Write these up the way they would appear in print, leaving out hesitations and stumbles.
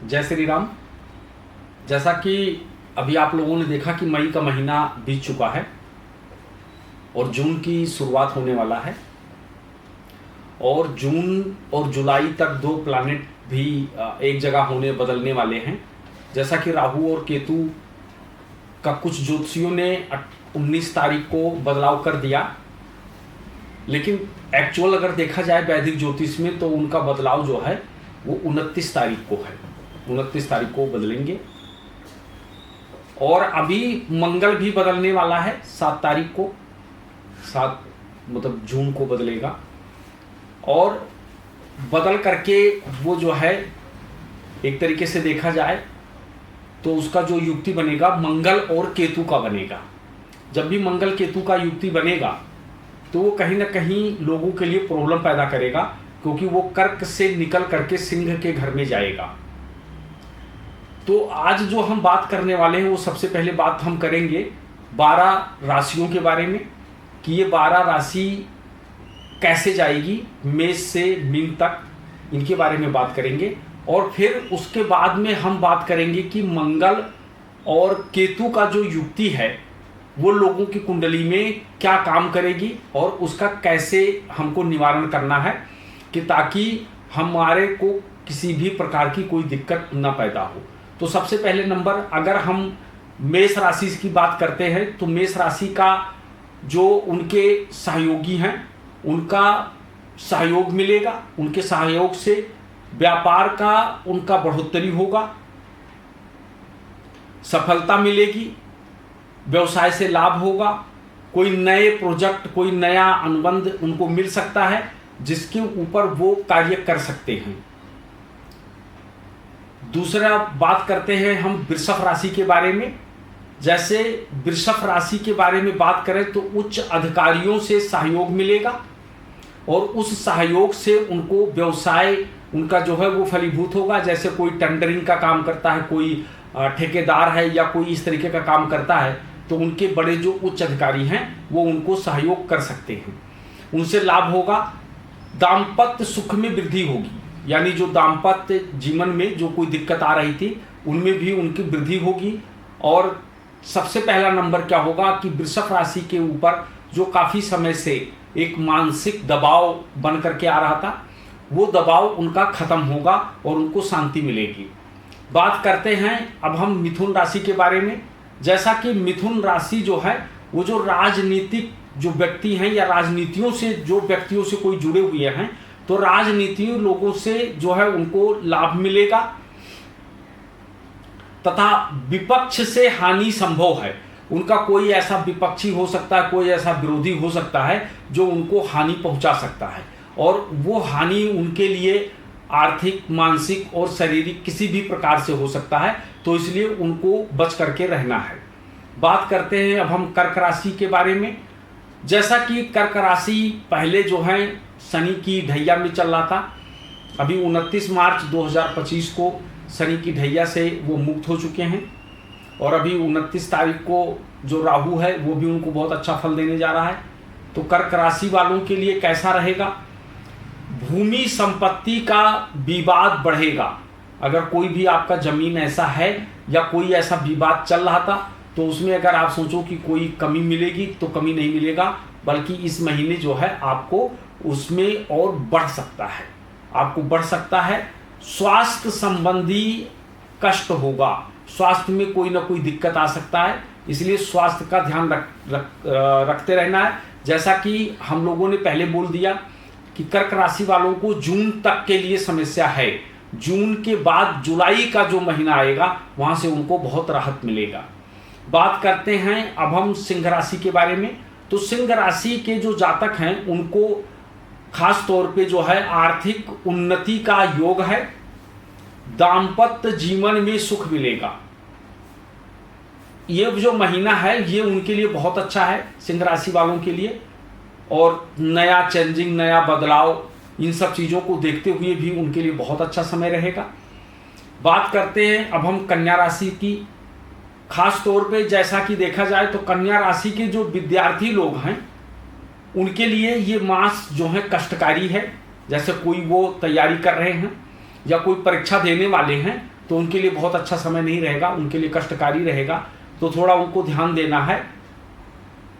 जय श्री राम। जैसा कि अभी आप लोगों ने देखा कि मई का महीना बीत चुका है और जून की शुरुआत होने वाला है और जून और जुलाई तक दो प्लैनेट भी एक जगह होने बदलने वाले हैं। जैसा कि राहु और केतु का कुछ ज्योतिषियों ने 19 तारीख को बदलाव कर दिया, लेकिन एक्चुअल अगर देखा जाए वैदिक ज्योतिष में तो उनका बदलाव जो है वो 29 तारीख को है। 29 तारीख को बदलेंगे और अभी मंगल भी बदलने वाला है 7 तारीख को, 7 मतलब जून को बदलेगा और बदल करके वो जो है एक तरीके से देखा जाए तो उसका जो युक्ति बनेगा मंगल और केतु का बनेगा। जब भी मंगल केतु का युक्ति बनेगा तो वो कहीं ना कहीं लोगों के लिए प्रॉब्लम पैदा करेगा, क्योंकि वो कर्क से निकल करके सिंह के घर में जाएगा। तो आज जो हम बात करने वाले हैं वो सबसे पहले बात हम करेंगे 12 राशियों के बारे में कि ये 12 राशि कैसे जाएगी मेष से मीन तक, इनके बारे में बात करेंगे। और फिर उसके बाद में हम बात करेंगे कि मंगल और केतु का जो युक्ति है वो लोगों की कुंडली में क्या काम करेगी और उसका कैसे हमको निवारण करना है कि ताकि हमारे को किसी भी प्रकार की कोई दिक्कत ना पैदा हो। तो सबसे पहले नंबर, अगर हम मेष राशि की बात करते हैं तो मेष राशि का जो उनके सहयोगी हैं उनका सहयोग मिलेगा। उनके सहयोग से व्यापार का उनका बढ़ोतरी होगा, सफलता मिलेगी, व्यवसाय से लाभ होगा, कोई नए प्रोजेक्ट, कोई नया अनुबंध उनको मिल सकता है जिसके ऊपर वो कार्य कर सकते हैं। दूसरा बात करते हैं हम वृषभ राशि के बारे में। जैसे वृषभ राशि के बारे में बात करें तो उच्च अधिकारियों से सहयोग मिलेगा और उस सहयोग से उनको व्यवसाय उनका जो है वो फलीभूत होगा। जैसे कोई टेंडरिंग का काम करता है, कोई ठेकेदार है या कोई इस तरीके का काम करता है तो उनके बड़े जो उच्च अधिकारी हैं वो उनको सहयोग कर सकते हैं, उनसे लाभ होगा। दाम्पत्य सुख में वृद्धि होगी, यानी जो दाम्पत्य जीवन में जो कोई दिक्कत आ रही थी उनमें भी उनकी वृद्धि होगी। और सबसे पहला नंबर क्या होगा कि वृषभ राशि के ऊपर जो काफ़ी समय से एक मानसिक दबाव बन करके आ रहा था वो दबाव उनका खत्म होगा और उनको शांति मिलेगी। बात करते हैं अब हम मिथुन राशि के बारे में। जैसा कि मिथुन राशि जो है वो जो राजनीतिक जो व्यक्ति हैं या राजनीतियों से जो व्यक्तियों से कोई जुड़े हुए हैं तो राजनीतियों लोगों से जो है उनको लाभ मिलेगा तथा विपक्ष से हानि संभव है। उनका कोई ऐसा विपक्षी हो सकता है, कोई ऐसा विरोधी हो सकता है जो उनको हानि पहुंचा सकता है और वो हानि उनके लिए आर्थिक, मानसिक और शारीरिक किसी भी प्रकार से हो सकता है, तो इसलिए उनको बच करके रहना है। बात करते हैं अब हम कर्क राशि के बारे में। जैसा कि कर्क राशि पहले जो है शनि की ढैया में चल रहा था, अभी 29 मार्च 2025 को शनि की ढैया से वो मुक्त हो चुके हैं और अभी 29 तारीख को जो राहु है वो भी उनको बहुत अच्छा फल देने जा रहा है। तो कर्क राशि वालों के लिए कैसा रहेगा? भूमि संपत्ति का विवाद बढ़ेगा। अगर कोई भी आपका जमीन ऐसा है या कोई ऐसा विवाद चल रहा था तो उसमें अगर आप सोचो कि कोई कमी मिलेगी तो कमी नहीं मिलेगा, बल्कि इस महीने जो है आपको उसमें और बढ़ सकता है, आपको बढ़ सकता है। स्वास्थ्य संबंधी कष्ट होगा, स्वास्थ्य में कोई ना कोई दिक्कत आ सकता है, इसलिए स्वास्थ्य का ध्यान रखते रहना है। जैसा कि हम लोगों ने पहले बोल दिया कि कर्क राशि वालों को जून तक के लिए समस्या है, जून के बाद जुलाई का जो महीना आएगा वहां से उनको बहुत राहत मिलेगा। बात करते हैं अब हम सिंह राशि के बारे में। तो सिंह राशि के जो जातक हैं उनको खास तौर पे जो है आर्थिक उन्नति का योग है, दाम्पत्य जीवन में सुख मिलेगा। ये जो महीना है ये उनके लिए बहुत अच्छा है सिंह राशि वालों के लिए, और नया चेंजिंग, नया बदलाव, इन सब चीज़ों को देखते हुए भी उनके लिए बहुत अच्छा समय रहेगा। बात करते हैं अब हम कन्या राशि की। खास तौर पे जैसा कि देखा जाए तो कन्या राशि के जो विद्यार्थी लोग हैं उनके लिए ये मास जो है कष्टकारी है। जैसे कोई वो तैयारी कर रहे हैं या कोई परीक्षा देने वाले हैं तो उनके लिए बहुत अच्छा समय नहीं रहेगा, उनके लिए कष्टकारी रहेगा। तो थोड़ा उनको ध्यान देना है।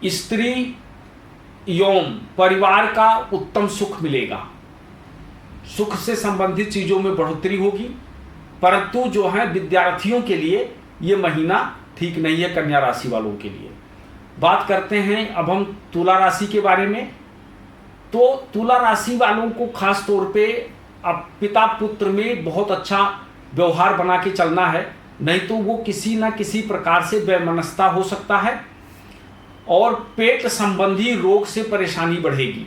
स्त्री एवं परिवार का उत्तम सुख मिलेगा, सुख से संबंधित चीजों में बढ़ोतरी होगी, परंतु जो है विद्यार्थियों के लिए ये महीना ठीक नहीं है। कन्या राशि वालों के लिए बात करते हैं अब हम तुला राशि के बारे में। तो तुला राशि वालों को खास तौर पे अब पिता पुत्र में बहुत अच्छा व्यवहार बना के चलना है, नहीं तो वो किसी न किसी प्रकार से वैमनस्यता हो सकता है और पेट संबंधी रोग से परेशानी बढ़ेगी।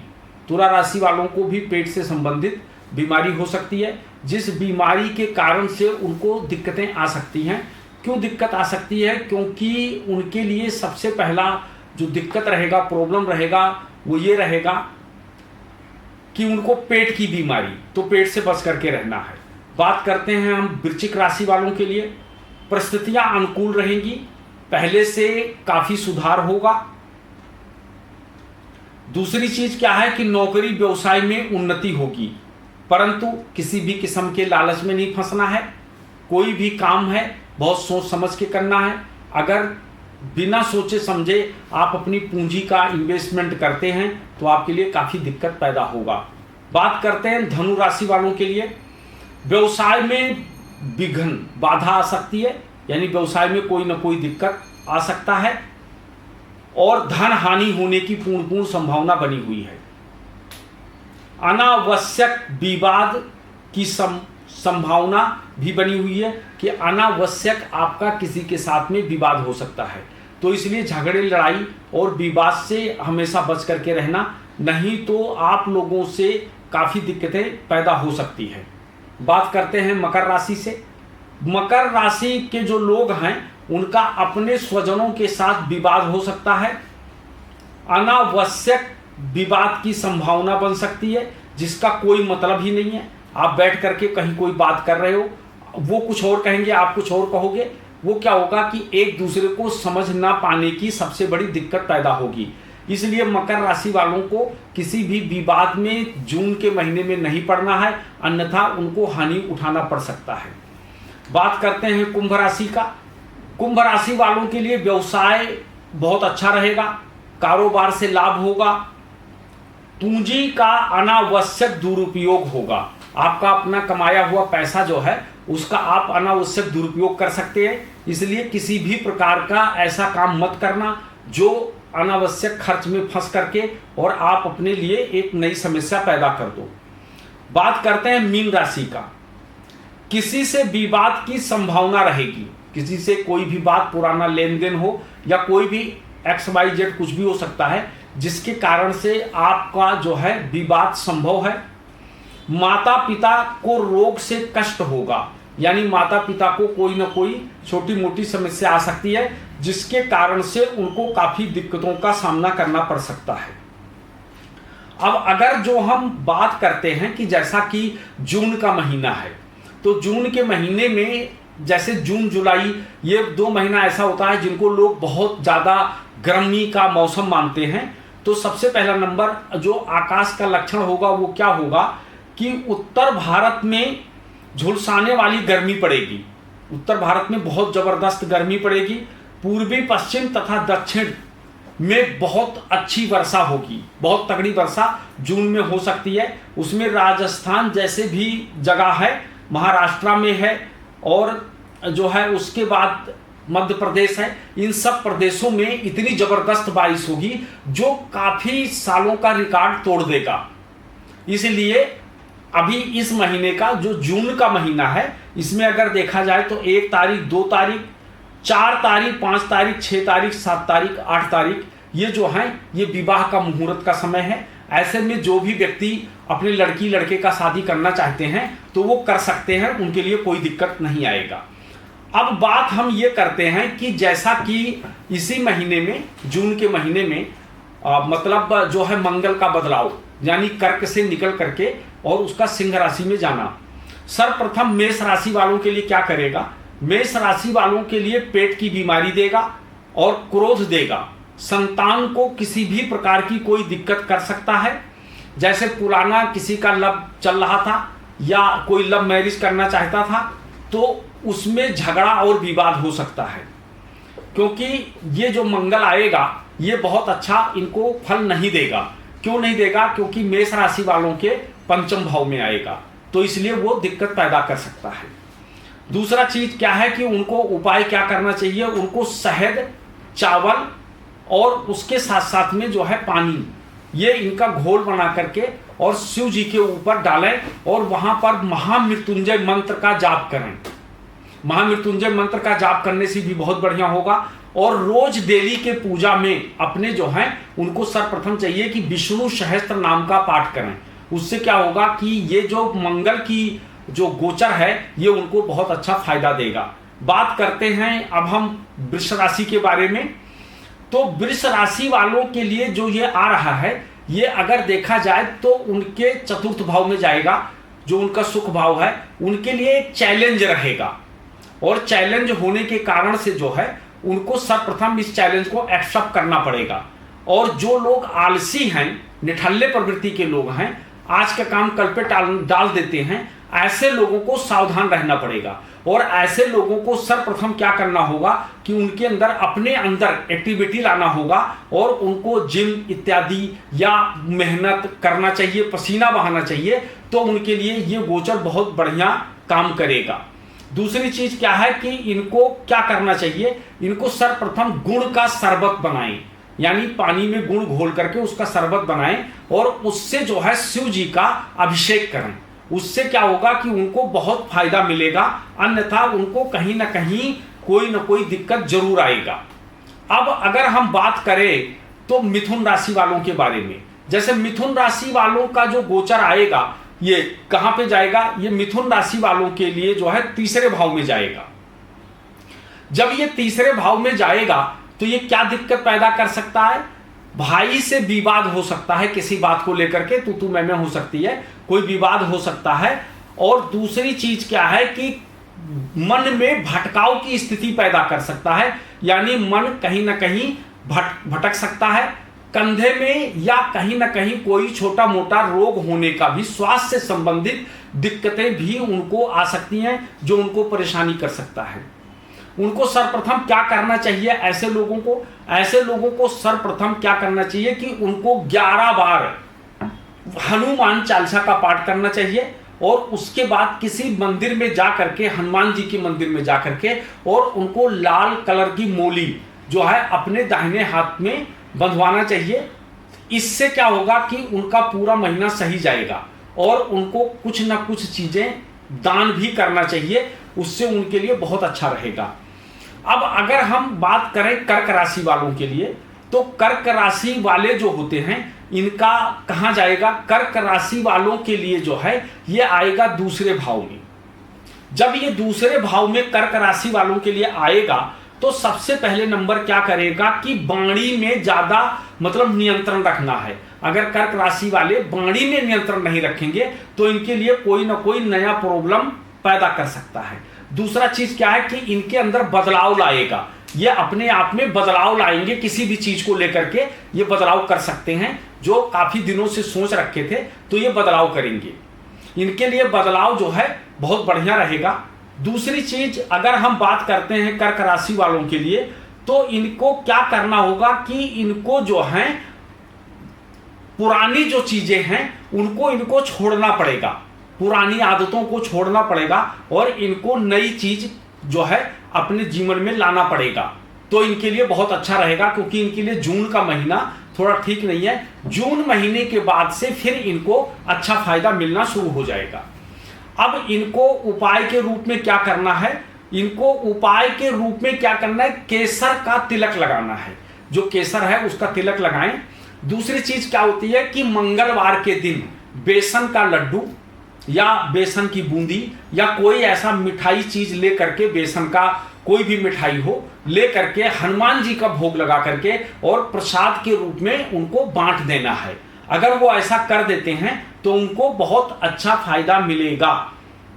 तुला राशि वालों को भी पेट से संबंधित बीमारी हो सकती है, जिस बीमारी के कारण से उनको दिक्कतें आ सकती हैं। क्यों दिक्कत आ सकती है? क्योंकि उनके लिए सबसे पहला जो दिक्कत रहेगा, प्रॉब्लम रहेगा, वो ये रहेगा कि उनको पेट की बीमारी, तो पेट से बच करके रहना है। बात करते हैं हम वृश्चिक राशि वालों के लिए। परिस्थितियां अनुकूल रहेंगी, पहले से काफी सुधार होगा। दूसरी चीज क्या है कि नौकरी व्यवसाय में उन्नति होगी, परंतु किसी भी किस्म के लालच में नहीं फंसना है। कोई भी काम है बहुत सोच समझ के करना है। अगर बिना सोचे समझे आप अपनी पूंजी का इन्वेस्टमेंट करते हैं तो आपके लिए काफी दिक्कत पैदा होगा। बात करते हैं धनु राशि वालों के लिए। व्यवसाय में विघ्न, बाधा आ सकती है, यानी व्यवसाय में कोई ना कोई दिक्कत आ सकता है और धन हानि होने की पूर्ण संभावना बनी हुई है। अनावश्यक विवाद की संभावना भी बनी हुई है कि अनावश्यक आपका किसी के साथ में विवाद हो सकता है, तो इसलिए झगड़े लड़ाई और विवाद से हमेशा बच करके रहना, नहीं तो आप लोगों से काफी दिक्कतें पैदा हो सकती है। बात करते हैं मकर राशि से। मकर राशि के जो लोग हैं उनका अपने स्वजनों के साथ विवाद हो सकता है। अनावश्यक विवाद की संभावना बन सकती है जिसका कोई मतलब ही नहीं है। आप बैठ करके कहीं कोई बात कर रहे हो, वो कुछ और कहेंगे, आप कुछ और कहोगे, वो क्या होगा कि एक दूसरे को समझ ना पाने की सबसे बड़ी दिक्कत पैदा होगी। इसलिए मकर राशि वालों को किसी भी विवाद में जून के महीने में नहीं पड़ना है, अन्यथा उनको हानि उठाना पड़ सकता है। बात करते हैं कुंभ राशि का। कुंभ राशि वालों के लिए व्यवसाय बहुत अच्छा रहेगा, कारोबार से लाभ होगा, पूंजी का अनावश्यक दुरुपयोग होगा। आपका अपना कमाया हुआ पैसा जो है उसका आप अनावश्यक दुरुपयोग कर सकते हैं, इसलिए किसी भी प्रकार का ऐसा काम मत करना जो अनावश्यक खर्च में फंस करके और आप अपने लिए एक नई समस्या पैदा कर दो। बात करते हैं मीन राशि का। किसी से विवाद की संभावना रहेगी, किसी से कोई भी बात, पुराना लेन देन हो या कोई भी XYZ कुछ भी हो सकता है, जिसके कारण से आपका जो है विवाद संभव है। माता पिता को रोग से कष्ट होगा, यानी माता पिता को कोई ना कोई छोटी मोटी समस्या आ सकती है जिसके कारण से उनको काफी दिक्कतों का सामना करना पड़ सकता है। अब अगर जो हम बात करते हैं कि जैसा कि जून का महीना है, तो जून के महीने में जैसे जून जुलाई ये 2 महीना ऐसा होता है जिनको लोग बहुत ज़्यादा गर्मी का मौसम मानते हैं। तो सबसे पहला नंबर जो आकाश का लक्षण होगा वो क्या होगा कि उत्तर भारत में झुलसाने वाली गर्मी पड़ेगी। उत्तर भारत में बहुत ज़बरदस्त गर्मी पड़ेगी। पूर्वी, पश्चिम तथा दक्षिण में बहुत अच्छी वर्षा होगी, बहुत तगड़ी वर्षा जून में हो सकती है। उसमें राजस्थान जैसे भी जगह है, महाराष्ट्र में है और जो है उसके बाद मध्य प्रदेश है, इन सब प्रदेशों में इतनी ज़बरदस्त बारिश होगी जो काफ़ी सालों का रिकॉर्ड तोड़ देगा। इसलिए अभी इस महीने का जो जून का महीना है, इसमें अगर देखा जाए तो 1 तारीख, 2 तारीख, 4 तारीख, 5 तारीख, 6 तारीख, 7 तारीख, 8 तारीख, ये जो है ये विवाह का मुहूर्त का समय है। ऐसे में जो भी व्यक्ति अपने लड़की लड़के का शादी करना चाहते हैं तो वो कर सकते हैं, उनके लिए कोई दिक्कत नहीं आएगा। अब बात हम ये करते हैं कि जैसा कि इसी महीने में, जून के महीने में मतलब जो है मंगल का बदलाव, यानी कर्क से निकल करके और उसका सिंह राशि में जाना। सर्वप्रथम मेष राशि वालों के लिए क्या करेगा? मेष राशि वालों के लिए पेट की बीमारी देगा और क्रोध देगा। संतान को किसी भी प्रकार की कोई दिक्कत कर सकता है, जैसे पुराना किसी का लव चल रहा था या कोई लव मैरिज करना चाहता था तो उसमें झगड़ा और विवाद हो सकता है, क्योंकि ये जो मंगल आएगा ये बहुत अच्छा इनको फल नहीं देगा। क्यों नहीं देगा? क्योंकि मेष राशि वालों के पंचम भाव में आएगा, तो इसलिए वो दिक्कत पैदा कर सकता है। दूसरा चीज क्या है कि उनको उपाय क्या करना चाहिए? उनको शहद, चावल और उसके साथ साथ में जो है पानी, ये इनका घोल बना करके और शिव जी के ऊपर डालें और वहां पर महामृत्युंजय मंत्र का जाप करें। महामृत्युंजय मंत्र का जाप करने से भी बहुत बढ़िया होगा। और रोज डेली के पूजा में अपने जो है उनको सर्वप्रथम चाहिए कि विष्णु सहस्त्र नाम का पाठ करें। उससे क्या होगा कि ये जो मंगल की जो गोचर है ये उनको बहुत अच्छा फायदा देगा। बात करते हैं अब हम वृष राशि के बारे में। तो वृष राशि वालों के लिए जो ये आ रहा है, ये अगर देखा जाए तो उनके चतुर्थ भाव में जाएगा, जो उनका सुख भाव है, उनके लिए एक चैलेंज रहेगा। और चैलेंज होने के कारण से जो है उनको सर्वप्रथम इस चैलेंज को एक्सेप्ट करना पड़ेगा। और जो लोग आलसी हैं, निठल्ले प्रवृत्ति के लोग हैं, आज का काम कल पे डाल देते हैं, ऐसे लोगों को सावधान रहना पड़ेगा। और ऐसे लोगों को सर्वप्रथम क्या करना होगा कि उनके अंदर अपने अंदर एक्टिविटी लाना होगा और उनको जिम इत्यादि या मेहनत करना चाहिए, पसीना बहाना चाहिए, तो उनके लिए ये गोचर बहुत बढ़िया काम करेगा। दूसरी चीज क्या है कि इनको क्या करना चाहिए? इनको सर्वप्रथम गुड़ का शरबत बनाएं, यानी पानी में गुड़ घोल करके उसका शरबत बनाएं और उससे जो है शिव जी का अभिषेक करें। उससे क्या होगा कि उनको बहुत फायदा मिलेगा, अन्यथा उनको कहीं ना कहीं कोई ना कोई दिक्कत जरूर आएगा। अब अगर हम बात करें तो मिथुन राशि वालों के बारे में, जैसे मिथुन राशि वालों का जो गोचर आएगा ये कहां पे जाएगा? ये मिथुन राशि वालों के लिए जो है तीसरे भाव में जाएगा। जब ये तीसरे भाव में जाएगा तो ये क्या दिक्कत पैदा कर सकता है? भाई से विवाद हो सकता है, किसी बात को लेकर के तू मैं हो सकती है, कोई विवाद हो सकता है। और दूसरी चीज क्या है कि मन में भटकाव की स्थिति पैदा कर सकता है, यानी मन कहीं ना कहीं भटक सकता है। कंधे में या कहीं ना कहीं कोई छोटा मोटा रोग होने का भी, स्वास्थ्य से संबंधित दिक्कतें भी उनको आ सकती हैं, जो उनको परेशानी कर सकता है। उनको सर्वप्रथम क्या करना चाहिए? ऐसे लोगों को सर्वप्रथम क्या करना चाहिए कि उनको 11 बार हनुमान चालीसा का पाठ करना चाहिए और उसके बाद किसी मंदिर में जा करके, हनुमान जी के मंदिर में जा करके, और उनको लाल कलर की मोली जो है अपने दाहिने हाथ में बंधवाना चाहिए। इससे क्या होगा कि उनका पूरा महीना सही जाएगा और उनको कुछ ना कुछ चीजें दान भी करना चाहिए, उससे उनके लिए बहुत अच्छा रहेगा। अब अगर हम बात करें कर्क राशि वालों के लिए, तो कर्क राशि वाले जो होते हैं इनका कहां जाएगा? कर्क राशि वालों के लिए जो है ये आएगा दूसरे भाव में। जब ये दूसरे भाव में कर्क राशि वालों के लिए आएगा तो सबसे पहले नंबर क्या करेगा कि वाणी में ज्यादा मतलब नियंत्रण रखना है। अगर कर्क राशि वाले वाणी में नियंत्रण नहीं रखेंगे तो इनके लिए कोई ना कोई नया प्रॉब्लम पैदा कर सकता है। दूसरा चीज क्या है कि इनके अंदर बदलाव लाएगा, ये अपने आप में बदलाव लाएंगे, किसी भी चीज को लेकर के ये बदलाव कर सकते हैं। जो काफी दिनों से सोच रखे थे तो ये बदलाव करेंगे, इनके लिए बदलाव जो है बहुत बढ़िया रहेगा। दूसरी चीज अगर हम बात करते हैं कर्क राशि वालों के लिए, तो इनको क्या करना होगा कि इनको जो है पुरानी जो चीजें हैं इनको छोड़ना पड़ेगा, पुरानी आदतों को छोड़ना पड़ेगा और इनको नई चीज जो है अपने जीवन में लाना पड़ेगा। तो इनके लिए बहुत अच्छा रहेगा, क्योंकि इनके लिए जून का महीना थोड़ा ठीक नहीं है। जून महीने के बाद से फिर इनको अच्छा फायदा मिलना शुरू हो जाएगा। अब इनको उपाय के रूप में क्या करना है? इनको उपाय के रूप में क्या करना है? केसर का तिलक लगाना है। जो केसर है उसका तिलक लगाएं। दूसरी चीज क्या होती है कि मंगलवार के दिन बेसन का लड्डू या बेसन की बूंदी या कोई ऐसा मिठाई चीज ले करके, बेसन का कोई भी मिठाई हो, ले करके हनुमान जी का भोग लगा करके और प्रसाद के रूप में उनको बांट देना है। अगर वो ऐसा कर देते हैं तो उनको बहुत अच्छा फायदा मिलेगा।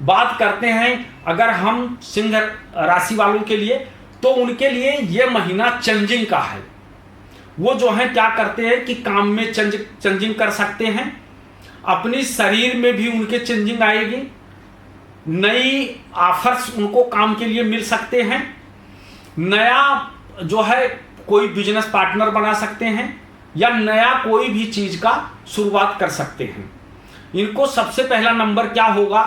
बात करते हैं अगर हम सिंह राशि वालों के लिए, तो उनके लिए यह महीना चेंजिंग का है। वो जो है क्या करते हैं कि काम में चेंजिंग कर सकते हैं, अपनी शरीर में भी उनके चेंजिंग आएगी नई ऑफर्स उनको काम के लिए मिल सकते हैं, नया जो है कोई बिजनेस पार्टनर बना सकते हैं, या नया कोई भी चीज का शुरुआत कर सकते हैं। इनको सबसे पहला नंबर क्या होगा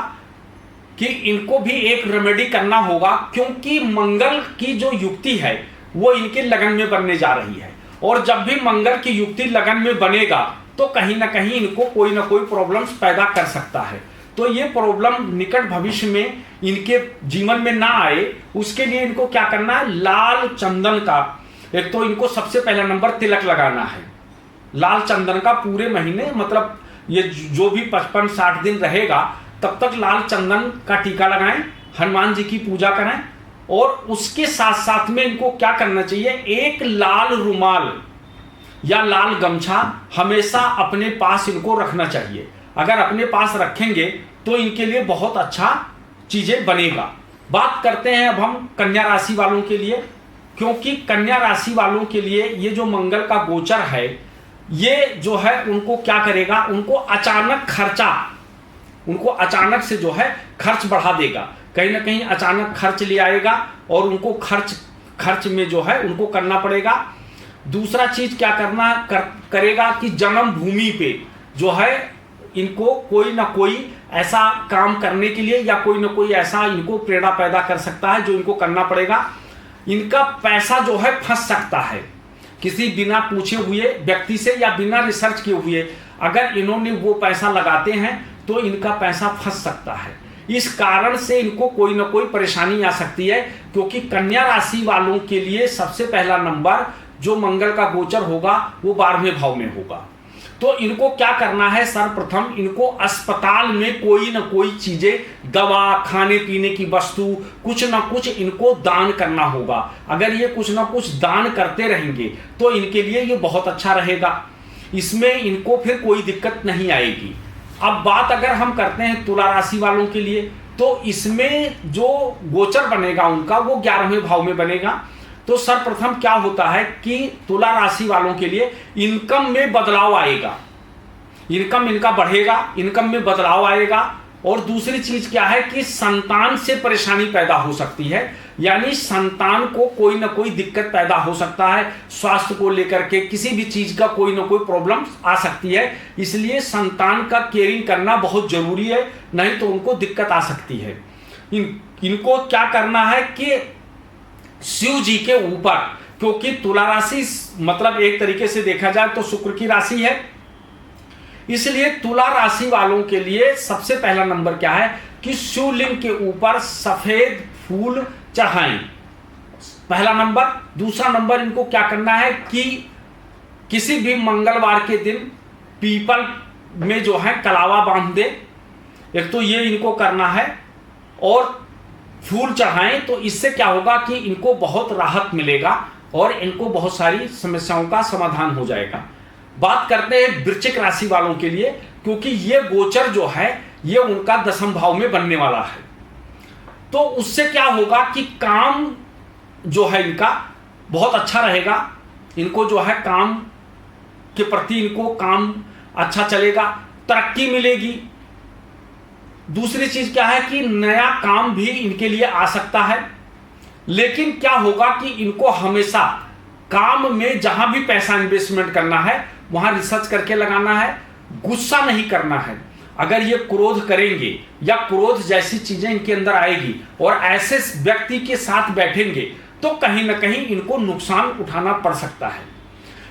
कि इनको भी एक रेमेडी करना होगा, क्योंकि मंगल की जो युक्ति है वो इनके लगन में बनने जा रही है, और जब भी मंगल की युक्ति लगन में बनेगा तो कहीं ना कहीं इनको कोई ना कोई प्रॉब्लम्स पैदा कर सकता है। तो ये प्रॉब्लम निकट भविष्य में इनके जीवन में ना आए, उसके लिए इनको क्या करना है, लाल चंदन का, एक तो इनको सबसे पहला नंबर तिलक लगाना है लाल चंदन का। पूरे महीने मतलब ये जो भी 55-60 दिन रहेगा तब तक लाल चंदन का टीका लगाएं, हनुमान जी की पूजा करें, और उसके साथ साथ में इनको क्या करना चाहिए, एक लाल रुमाल या लाल गमछा हमेशा अपने पास इनको रखना चाहिए। अगर अपने पास रखेंगे तो इनके लिए बहुत अच्छा चीजें बनेगा। बात करते हैं अब हम कन्या राशि वालों के लिए, क्योंकि कन्या राशि वालों के लिए ये जो मंगल का गोचर है ये जो है उनको क्या करेगा, उनको अचानक खर्चा, उनको अचानक से जो है खर्च बढ़ा देगा, कहीं ना कहीं अचानक खर्च ले आएगा और उनको खर्च में जो है उनको करना पड़ेगा। दूसरा चीज क्या करेगा कि जन्म भूमि पे जो है इनको कोई ना कोई ऐसा काम करने के लिए या कोई ना कोई ऐसा इनको प्रेरणा पैदा कर सकता है जो इनको करना पड़ेगा। इनका पैसा जो है फंस सकता है किसी बिना पूछे हुए व्यक्ति से या बिना रिसर्च किए हुए, अगर इन्होंने वो पैसा लगाते हैं तो इनका पैसा फंस सकता है। इस कारण से इनको कोई ना कोई परेशानी आ सकती है, क्योंकि कन्या राशि वालों के लिए सबसे पहला नंबर जो मंगल का गोचर होगा वो 12वें भाव में होगा। तो इनको क्या करना है, सर्वप्रथम इनको अस्पताल में कोई ना कोई चीजें, दवा, खाने पीने की वस्तु, कुछ ना कुछ इनको दान करना होगा। अगर ये कुछ ना कुछ दान करते रहेंगे तो इनके लिए ये बहुत अच्छा रहेगा, इसमें इनको फिर कोई दिक्कत नहीं आएगी। अब बात अगर हम करते हैं तुला राशि वालों के लिए, तो इसमें जो गोचर बनेगा उनका वो 11वें भाव में बनेगा। तो सर्वप्रथम क्या होता है कि तुला राशि वालों के लिए इनकम में बदलाव आएगा, इनकम इनका बढ़ेगा, इनकम में बदलाव आएगा। और दूसरी चीज क्या है कि संतान से परेशानी पैदा हो सकती है, यानी संतान को कोई ना कोई दिक्कत पैदा हो सकता है, स्वास्थ्य को लेकर के किसी भी चीज का कोई ना कोई प्रॉब्लम आ सकती है। इसलिए संतान का केयरिंग करना बहुत जरूरी है, नहीं तो उनको दिक्कत आ सकती है। इनको क्या करना है कि शिव जी के ऊपर, क्योंकि तुला राशि मतलब एक तरीके से देखा जाए तो शुक्र की राशि है, इसलिए तुला राशि वालों के लिए सबसे पहला नंबर क्या है कि शिवलिंग के ऊपर सफेद फूल चढ़ाएं, पहला नंबर। दूसरा नंबर इनको क्या करना है कि किसी भी मंगलवार के दिन पीपल में जो है कलावा बांध दे, एक तो ये इनको करना है, और फूल चढ़ाएं। तो इससे क्या होगा कि इनको बहुत राहत मिलेगा और इनको बहुत सारी समस्याओं का समाधान हो जाएगा। बात करते हैं वृश्चिक राशि वालों के लिए, क्योंकि ये गोचर जो है ये उनका 10वें भाव में बनने वाला है। तो उससे क्या होगा कि काम जो है इनका बहुत अच्छा रहेगा, इनको जो है काम के प्रति इनको काम अच्छा चलेगा, तरक्की मिलेगी। दूसरी चीज क्या है कि नया काम भी इनके लिए आ सकता है, लेकिन क्या होगा कि इनको हमेशा काम में जहां भी पैसा इन्वेस्टमेंट करना है वहां रिसर्च करके लगाना है, गुस्सा नहीं करना है। अगर ये क्रोध करेंगे या क्रोध जैसी चीजें इनके अंदर आएगी और ऐसे व्यक्ति के साथ बैठेंगे तो कहीं ना कहीं इनको नुकसान उठाना पड़ सकता है।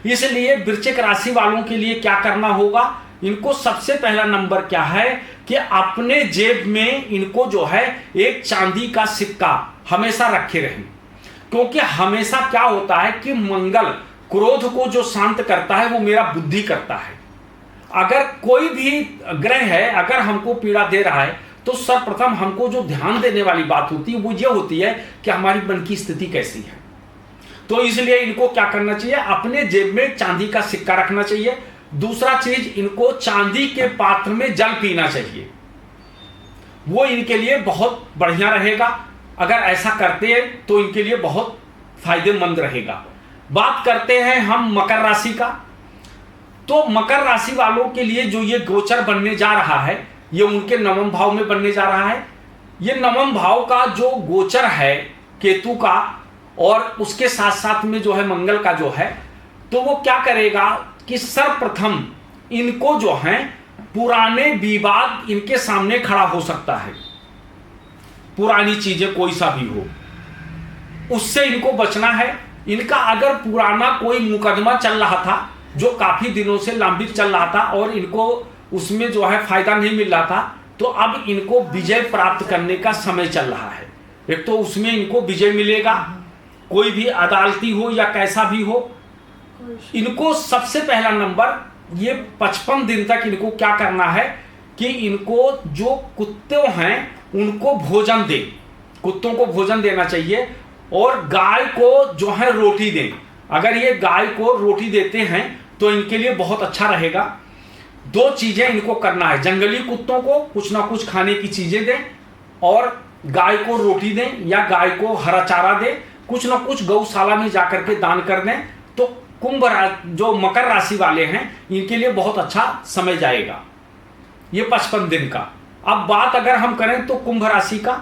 इसलिए वृश्चिक राशि वालों के लिए क्या करना होगा, इनको सबसे पहला नंबर क्या है कि अपने जेब में इनको जो है एक चांदी का सिक्का हमेशा रखे रहें, क्योंकि हमेशा क्या होता है कि मंगल क्रोध को जो शांत करता है वो मेरा बुद्धि करता है। अगर कोई भी ग्रह है अगर हमको पीड़ा दे रहा है तो सर्वप्रथम हमको जो ध्यान देने वाली बात होती है वो ये होती है कि हमारी मन की स्थिति कैसी है। तो इसलिए इनको क्या करना चाहिए, अपने जेब में चांदी का सिक्का रखना चाहिए। दूसरा चीज, इनको चांदी के पात्र में जल पीना चाहिए, वो इनके लिए बहुत बढ़िया रहेगा। अगर ऐसा करते हैं तो इनके लिए बहुत फायदेमंद रहेगा। बात करते हैं हम मकर राशि का, तो मकर राशि वालों के लिए जो ये गोचर बनने जा रहा है ये उनके 9वें भाव में बनने जा रहा है। ये नवम भाव का जो गोचर है केतु का और उसके साथ साथ में जो है मंगल का जो है, तो वो क्या करेगा कि सर्वप्रथम इनको जो है पुराने विवाद इनके सामने खड़ा हो सकता है। पुरानी चीजें कोई सा भी हो उससे इनको बचना है। इनका अगर पुराना कोई मुकदमा चल रहा था जो काफी दिनों से लंबित चल रहा था और इनको उसमें जो है फायदा नहीं मिल रहा था, तो अब इनको विजय प्राप्त करने का समय चल रहा है। एक तो उसमें इनको विजय मिलेगा, कोई भी अदालती हो या कैसा भी हो। इनको सबसे पहला नंबर ये 55 दिन तक इनको क्या करना है कि इनको जो कुत्ते हैं उनको भोजन दे, कुत्तों को भोजन देना चाहिए और गाय को जो है रोटी दें। अगर ये गाय को रोटी देते हैं तो इनके लिए बहुत अच्छा रहेगा। 2 चीजें इनको करना है, जंगली कुत्तों को कुछ ना कुछ खाने की चीजें दें और गाय को रोटी दें या गाय को हरा चारा दें, कुछ ना कुछ गौशाला में जाकर के दान कर दें। तो कुंभ जो मकर राशि वाले हैं इनके लिए बहुत अच्छा समय जाएगा ये 55 दिन का। अब बात अगर हम करें तो कुंभ राशि का,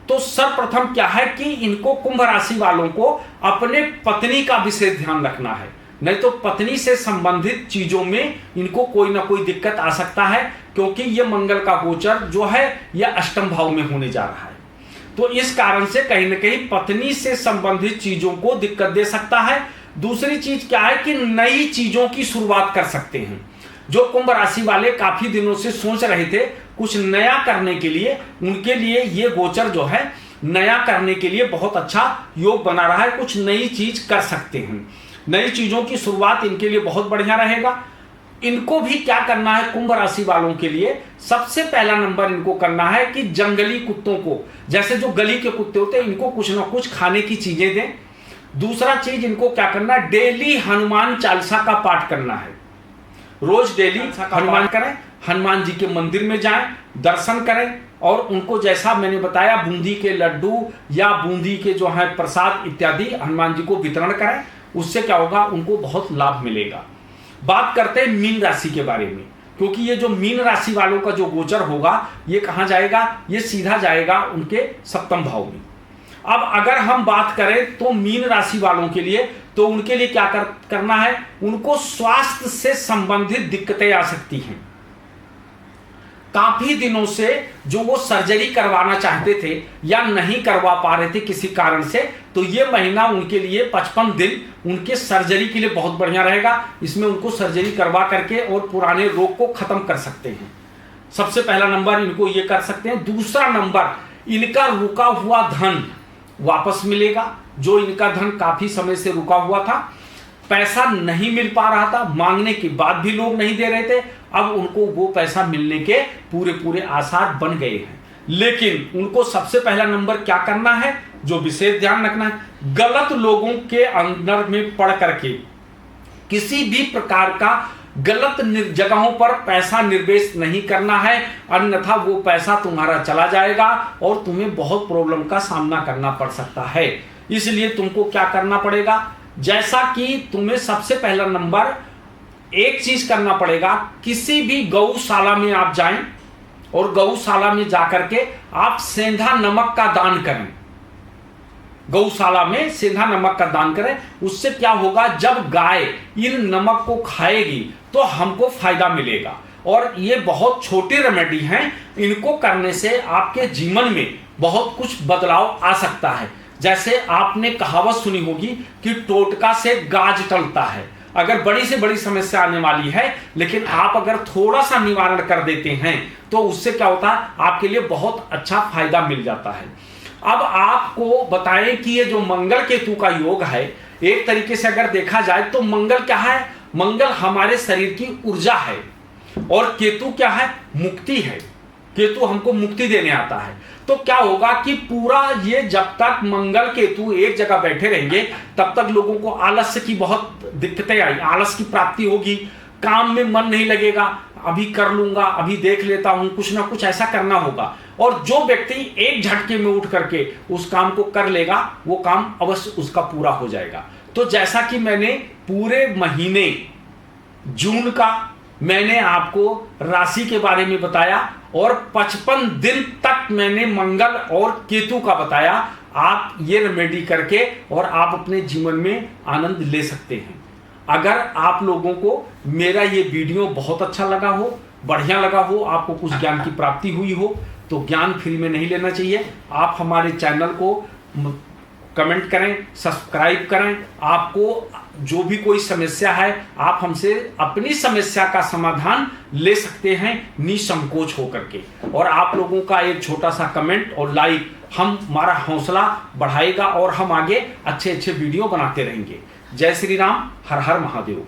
तो सर्वप्रथम क्या है कि इनको कुंभ राशि वालों को अपने पत्नी का विशेष ध्यान रखना है, नहीं तो पत्नी से संबंधित चीजों में इनको कोई ना कोई दिक्कत आ सकता है, क्योंकि ये मंगल का गोचर जो है यह अष्टम भाव में होने जा रहा है। तो इस कारण से कहीं ना कहीं पत्नी से संबंधित चीजों को दिक्कत दे सकता है। दूसरी चीज क्या है कि नई चीजों की शुरुआत कर सकते हैं। जो कुंभ राशि वाले काफी दिनों से सोच रहे थे कुछ नया करने के लिए, उनके लिए ये गोचर जो है नया करने के लिए बहुत अच्छा योग बना रहा है। कुछ नई चीज कर सकते हैं, नई चीजों की शुरुआत इनके लिए बहुत बढ़िया रहेगा। इनको भी क्या करना है कुंभ राशि वालों के लिए, सबसे पहला नंबर इनको करना है कि जंगली कुत्तों को, जैसे जो गली के कुत्ते होते हैं, इनको कुछ ना कुछ खाने की चीजें दें। दूसरा चीज इनको क्या करना है, डेली हनुमान चालीसा का पाठ करना है। रोज डेली हनुमान करें, हनुमान जी के मंदिर में जाएं, दर्शन करें और उनको जैसा मैंने बताया बूंदी के लड्डू या बूंदी के जो है प्रसाद इत्यादि हनुमान जी को वितरण करें। उससे क्या होगा, उनको बहुत लाभ मिलेगा। बात करते हैं मीन राशि के बारे में, क्योंकि ये जो मीन राशि वालों का जो गोचर होगा ये कहां जाएगा, ये सीधा जाएगा उनके सप्तम भाव में। अब अगर हम बात करें तो मीन राशि वालों के लिए, तो उनके लिए क्या करना है, उनको स्वास्थ्य से संबंधित दिक्कतें आ सकती हैं। काफी दिनों से जो वो सर्जरी करवाना चाहते थे या नहीं करवा पा रहे थे किसी कारण से, तो ये महीना उनके लिए 55 दिन उनके सर्जरी के लिए बहुत बढ़िया रहेगा। इसमें उनको सर्जरी करवा करके और पुराने रोग को खत्म कर सकते हैं। सबसे पहला नंबर इनको ये कर सकते हैं। दूसरा नंबर, इनका रुका हुआ धन वापस मिलेगा। जो इनका धन काफी समय से रुका हुआ था, पैसा नहीं मिल पा रहा था, मांगने के बाद भी लोग नहीं दे रहे थे, अब उनको वो पैसा मिलने के पूरे आसार बन गए हैं। लेकिन उनको सबसे पहला नंबर क्या करना है, जो विशेष ध्यान रखना है, गलत लोगों के अंदर में पड़ करके किसी भी प्रकार का गलत जगहों पर पैसा निवेश नहीं करना है, अन्यथा वो पैसा तुम्हारा चला जाएगा और तुम्हें बहुत प्रॉब्लम का सामना करना पड़ सकता है। इसलिए तुमको क्या करना पड़ेगा, जैसा कि तुम्हें सबसे पहला नंबर एक चीज करना पड़ेगा, किसी भी गौशाला में आप जाएं और गौशाला में जाकर के आप सेंधा नमक का दान करें। गौशाला में सेंधा नमक का दान करें। उससे क्या होगा, जब गाय इन नमक को खाएगी तो हमको फायदा मिलेगा। और ये बहुत छोटी रेमेडी हैं, इनको करने से आपके जीवन में बहुत कुछ बदलाव आ सकता है। जैसे आपने कहावत सुनी होगी कि टोटका से गाज टलता है। अगर बड़ी से बड़ी समस्या आने वाली है, लेकिन आप अगर थोड़ा सा निवारण कर देते हैं तो उससे क्या होता है, आपके लिए बहुत अच्छा फायदा मिल जाता है। अब आपको बताएं कि ये जो मंगल केतु का योग है, एक तरीके से अगर देखा जाए तो मंगल क्या है, मंगल हमारे शरीर की ऊर्जा है और केतु क्या है, मुक्ति है। केतु हमको मुक्ति देने आता है। तो क्या होगा कि पूरा ये जब तक मंगल केतु एक जगह बैठे रहेंगे तब तक लोगों को आलस्य की बहुत दिक्कतें आई, आलस की प्राप्ति होगी, काम में मन नहीं लगेगा, अभी कर लूंगा, अभी देख लेता हूं, कुछ ना कुछ ऐसा करना होगा। और जो व्यक्ति एक झटके में उठ करके उस काम को कर लेगा, वो काम अवश्य उसका पूरा हो जाएगा। तो जैसा कि मैंने पूरे महीने जून का मैंने आपको राशि के बारे में बताया और 55 दिन तक मैंने मंगल और केतु का बताया। आप ये रेमेडी करके और आप अपने जीवन में आनंद ले सकते हैं। अगर आप लोगों को मेरा ये वीडियो बहुत अच्छा लगा हो, बढ़िया लगा हो, आपको कुछ ज्ञान की प्राप्ति हुई हो, तो ज्ञान फ्री में नहीं लेना चाहिए। आप हमारे चैनल को कमेंट करें, सब्सक्राइब करें। आपको जो भी कोई समस्या है, आप हमसे अपनी समस्या का समाधान ले सकते हैं निसंकोच होकर के। और आप लोगों का एक छोटा सा कमेंट और लाइक हमारा हौसला बढ़ाएगा और हम आगे अच्छे अच्छे वीडियो बनाते रहेंगे। जय श्री राम, हर हर महादेव।